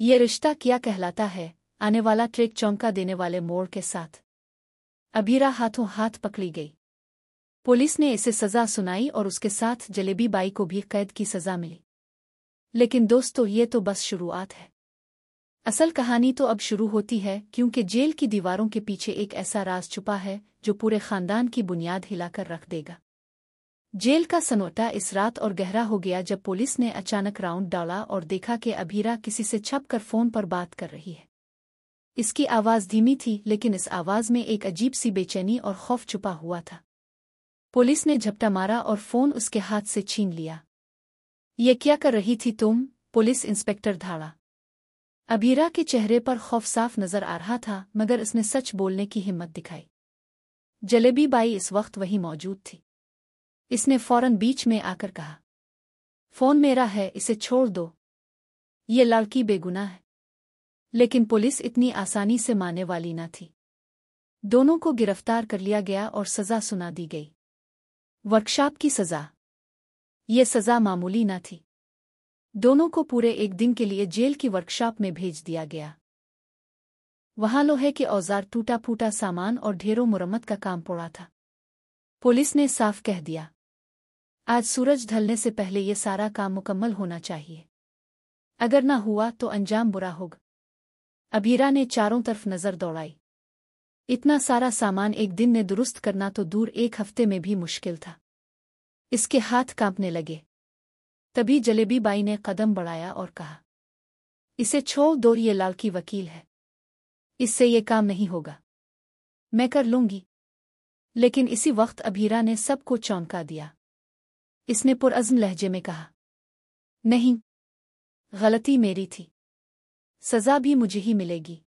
ये रिश्ता क्या कहलाता है, आने वाला ट्रेक चौंका देने वाले मोड़ के साथ। अबीरा हाथों हाथ पकड़ी गई। पुलिस ने इसे सजा सुनाई और उसके साथ जलेबी बाई को भी कैद की सजा मिली। लेकिन दोस्तों, ये तो बस शुरुआत है। असल कहानी तो अब शुरू होती है, क्योंकि जेल की दीवारों के पीछे एक ऐसा राज छुपा है जो पूरे खानदान की बुनियाद हिलाकर रख देगा। जेल का सन्नाटा इस रात और गहरा हो गया जब पुलिस ने अचानक राउंड डाला और देखा कि अबीरा किसी से छपकर फोन पर बात कर रही है। इसकी आवाज़ धीमी थी, लेकिन इस आवाज़ में एक अजीब सी बेचैनी और खौफ छुपा हुआ था। पुलिस ने झपटा मारा और फोन उसके हाथ से छीन लिया। ये क्या कर रही थी तुम? Police inspector धाड़ा। अबीरा के चेहरे पर खौफ साफ नजर आ रहा था, मगर इसने सच बोलने की हिम्मत दिखाई। जलेबी बाई इस वक्त वहीं मौजूद थी। इसने फौरन बीच में आकर कहा, फोन मेरा है, इसे छोड़ दो। ये लड़की बेगुनाह है। लेकिन पुलिस इतनी आसानी से मानने वाली न थी। दोनों को गिरफ्तार कर लिया गया और सजा सुना दी गई। वर्कशॉप की सजा। ये सजा मामूली न थी। दोनों को पूरे एक दिन के लिए जेल की वर्कशॉप में भेज दिया गया। वहां लोहे के औजार, टूटा फूटा सामान और ढेरों मुरम्मत का काम पड़ा था। पुलिस ने साफ कह दिया, आज सूरज ढलने से पहले ये सारा काम मुकम्मल होना चाहिए। अगर न हुआ तो अंजाम बुरा होगा। अबीरा ने चारों तरफ नजर दौड़ाई। इतना सारा सामान एक दिन में दुरुस्त करना तो दूर, एक हफ्ते में भी मुश्किल था। इसके हाथ कांपने लगे। तभी जलेबी बाई ने कदम बढ़ाया और कहा, इसे छोड़ दो, ये लड़की वकील है। इससे ये काम नहीं होगा। मैं कर लूंगी। लेकिन इसी वक्त अबीरा ने सबको चौंका दिया। इसने पुरअज़्म लहजे में कहा, नहीं, गलती मेरी थी। सजा भी मुझे ही मिलेगी।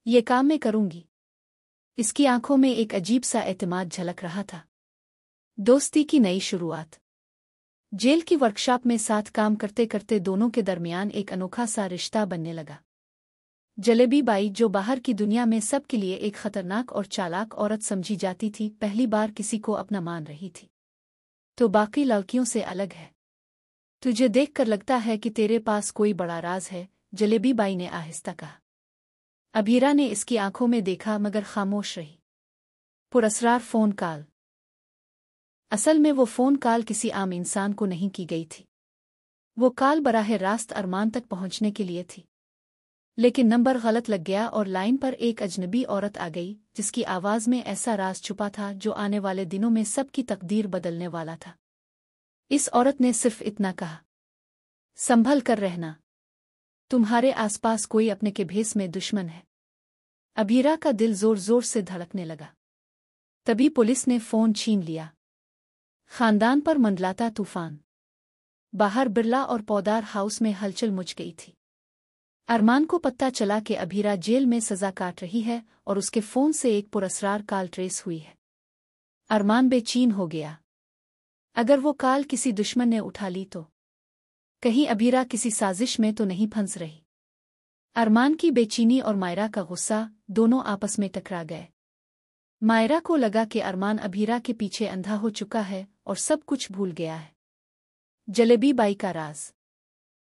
ये काम मैं करूंगी। इसकी आंखों में एक अजीब सा एतमाद झलक रहा था। दोस्ती की नई शुरुआत। जेल की वर्कशॉप में साथ काम करते करते दोनों के दरमियान एक अनोखा सा रिश्ता बनने लगा। जलेबी बाई, जो बाहर की दुनिया में सबके लिए एक खतरनाक और चालाक औरत समझी जाती थी, पहली बार किसी को अपना मान रही थी। तो बाकी लड़कियों से अलग है। तुझे देखकर लगता है कि तेरे पास कोई बड़ा राज है, जलेबी बाई ने आहिस्ता कहा। अबीरा ने इसकी आंखों में देखा, मगर खामोश रही। पुरअसरार फोन कॉल। असल में वो फोन कॉल किसी आम इंसान को नहीं की गई थी। वो कॉल बराह रास्त अरमान तक पहुंचने के लिए थी। लेकिन नंबर गलत लग गया और लाइन पर एक अजनबी औरत आ गई, जिसकी आवाज में ऐसा राज छुपा था जो आने वाले दिनों में सबकी तकदीर बदलने वाला था। इस औरत ने सिर्फ इतना कहा, संभल कर रहना, तुम्हारे आसपास कोई अपने के भेस में दुश्मन है। अबीरा का दिल जोर जोर से धड़कने लगा। तभी पुलिस ने फोन छीन लिया। खानदान पर मंडलाता तूफान। बाहर बिरला और पौदार हाउस में हलचल मच गई थी। अरमान को पता चला कि अबीरा जेल में सजा काट रही है और उसके फोन से एक पुरअसरार कॉल ट्रेस हुई है। अरमान बेचैन हो गया। अगर वो कॉल किसी दुश्मन ने उठा ली तो कहीं अबीरा किसी साजिश में तो नहीं फंस रही। अरमान की बेचैनी और मायरा का गुस्सा दोनों आपस में टकरा गए। मायरा को लगा कि अरमान अबीरा के पीछे अंधा हो चुका है और सब कुछ भूल गया है। जलेबी बाई का राज।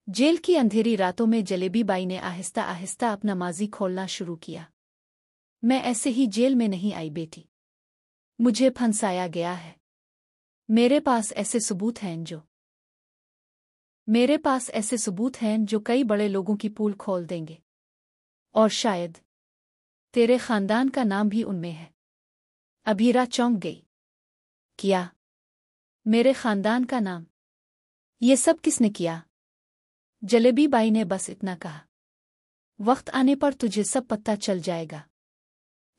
जेल की अंधेरी रातों में जलेबी बाई ने आहिस्ता आहिस्ता अपना माजी खोलना शुरू किया। मैं ऐसे ही जेल में नहीं आई बेटी। मुझे फंसाया गया है। मेरे पास ऐसे सबूत हैं जो कई बड़े लोगों की पोल खोल देंगे। और शायद तेरे खानदान का नाम भी उनमें है। अबीरा चौंक गई। क्या? मेरे खानदान का नाम? ये सब किसने किया? जलेबी बाई ने बस इतना कहा, वक्त आने पर तुझे सब पता चल जाएगा।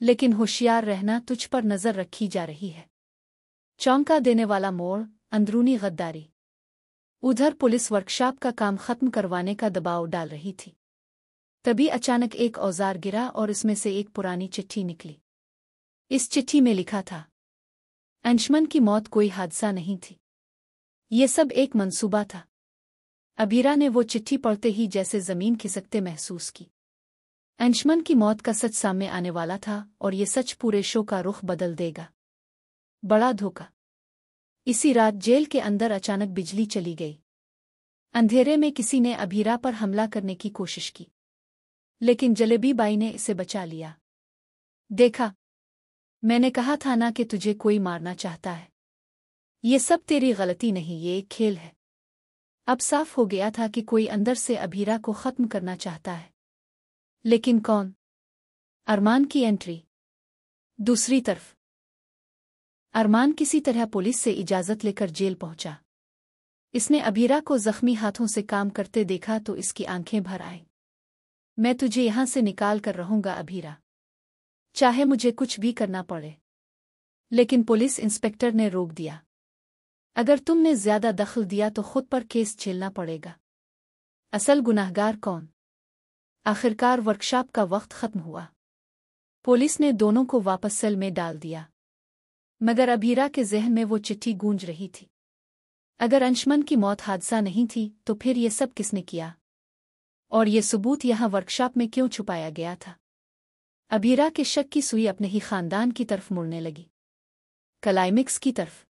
लेकिन होशियार रहना, तुझ पर नजर रखी जा रही है। चौंका देने वाला मोड़, अंदरूनी गद्दारी। उधर पुलिस वर्कशॉप का काम खत्म करवाने का दबाव डाल रही थी। तभी अचानक एक औजार गिरा और इसमें से एक पुरानी चिट्ठी निकली। इस चिट्ठी में लिखा था, अंशुमन की मौत कोई हादसा नहीं थी। ये सब एक मंसूबा था। अबीरा ने वो चिट्ठी पढ़ते ही जैसे जमीन खिसकते महसूस की। अंशुमन की मौत का सच सामने आने वाला था और ये सच पूरे शो का रुख बदल देगा। बड़ा धोखा। इसी रात जेल के अंदर अचानक बिजली चली गई। अंधेरे में किसी ने अभीरा पर हमला करने की कोशिश की, लेकिन जलेबी बाई ने इसे बचा लिया। देखा, मैंने कहा था ना कि तुझे कोई मारना चाहता है। ये सब तेरी गलती नहीं, ये एक खेल है। अब साफ हो गया था कि कोई अंदर से अभीरा को खत्म करना चाहता है, लेकिन कौन? अरमान की एंट्री। दूसरी तरफ अरमान किसी तरह पुलिस से इजाजत लेकर जेल पहुंचा। इसने अभीरा को जख्मी हाथों से काम करते देखा तो इसकी आंखें भर आईं। मैं तुझे यहां से निकाल कर रहूंगा अभीरा, चाहे मुझे कुछ भी करना पड़े। लेकिन पुलिस इंस्पेक्टर ने रोक दिया। अगर तुमने ज्यादा दखल दिया तो खुद पर केस झेलना पड़ेगा। असल गुनाहगार कौन? आखिरकार वर्कशॉप का वक्त खत्म हुआ। पुलिस ने दोनों को वापस सेल में डाल दिया, मगर अभीरा के जहन में वो चिट्ठी गूंज रही थी। अगर अंशुमन की मौत हादसा नहीं थी तो फिर ये सब किसने किया? और ये सबूत यहाँ वर्कशॉप में क्यों छुपाया गया था? अभीरा के शक की सुई अपने ही खानदान की तरफ मुड़ने लगी, क्लाइमेक्स की तरफ।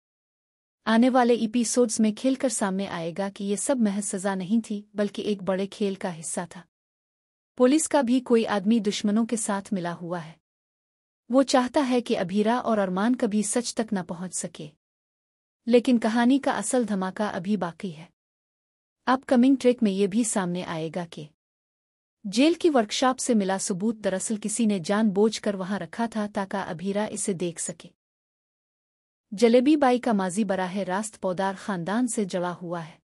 आने वाले एपिसोड्स में खेलकर सामने आएगा कि ये सब महज सजा नहीं थी, बल्कि एक बड़े खेल का हिस्सा था। पुलिस का भी कोई आदमी दुश्मनों के साथ मिला हुआ है। वो चाहता है कि अभीरा और अरमान कभी सच तक न पहुंच सके। लेकिन कहानी का असल धमाका अभी बाकी है। अपकमिंग ट्रैक में ये भी सामने आएगा कि जेल की वर्कशॉप से मिला सबूत दरअसल किसी ने जानबूझकर वहां रखा था ताकि अभीरा इसे देख सके। जलेबी बाई का माजी बराह रास्त पौदार खानदान से जड़ा हुआ है।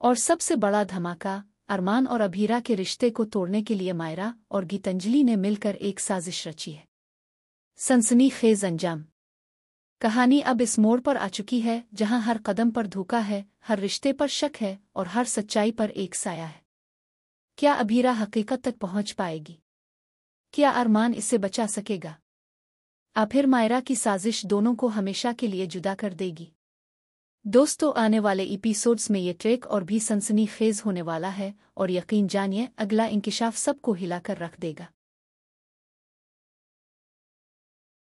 और सबसे बड़ा धमाका, अरमान और अभीरा के रिश्ते को तोड़ने के लिए मायरा और गीतांजलि ने मिलकर एक साजिश रची है। सनसनीखेज अंजाम। कहानी अब इस मोड़ पर आ चुकी है जहां हर कदम पर धोखा है, हर रिश्ते पर शक है और हर सच्चाई पर एक साया है। क्या अभीरा हकीकत तक पहुंच पाएगी? क्या अरमान इसे बचा सकेगा? आखिर मायरा की साजिश दोनों को हमेशा के लिए जुदा कर देगी? दोस्तों, आने वाले एपिसोड्स में ये ट्रैक और भी सनसनीखेज होने वाला है और यकीन जानिए अगला इंकिशाफ सबको हिलाकर रख देगा।